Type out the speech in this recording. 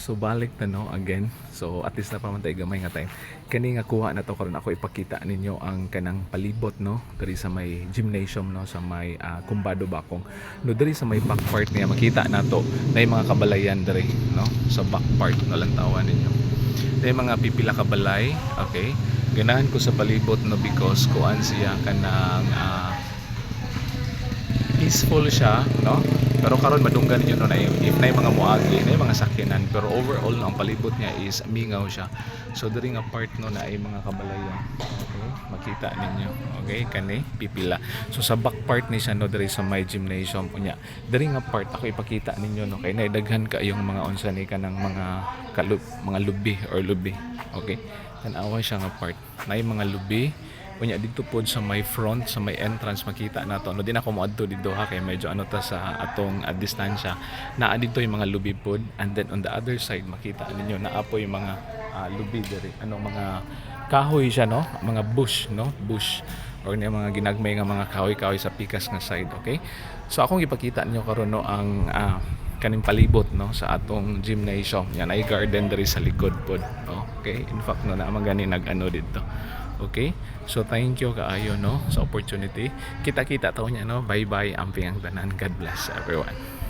So balik na no again. So at least na pamantay gamay nga time. Kani nga kuha na to karon ako ipakita ninyo ang kanang palibot no diri sa may gymnasium no sa may Kumbado Bakong. No diri sa may back part niya makita nato na mga kabalayan diri no sa back part no lang tawan ninyo. Na mga pipila ka balay, okay? Ganahan ko sa palibot no because kuan siya kanang peaceful siya, no? Pero karon madunggan niyo no na if na mga muagi, na mga sakyanan, pero overall no, ang palibot niya is mingaw siya. So diri nga part no na ay mga kabalayan. Okay? Makita ninyo. Okay, kani pipila. So sa back part ni siya no diri sa my gymnasium unya. Diri nga part ako ipakita ninyo no kay naidaghan ka yung mga unsa ni kanang mga lubi or lubi. Okay? Tan-awa siya nga part. Nay mga lubi unya dito pod sa may front sa may entrance makita nato no din ako moadto dito ha kay medyo ano ta sa atong distansya naa dito yung mga lubi pod and then on the other side makita ninyo naa po yung mga lubi diri ano mga kahoy siya no mga bush no bush or niya mga ginagmay nga mga kahoy-kahoy sa pikas nga side. Okay, so akong ipakita ninyo karon no ang kaning palibot no sa atong gymnasium yan ay garden diri sa likod pod. Okay, in fact no na magani nag-ano dito. Okay, so thank you kaayo no sa opportunity. Kita-kita taon niya no. Bye bye, amping ang tanan. God bless everyone.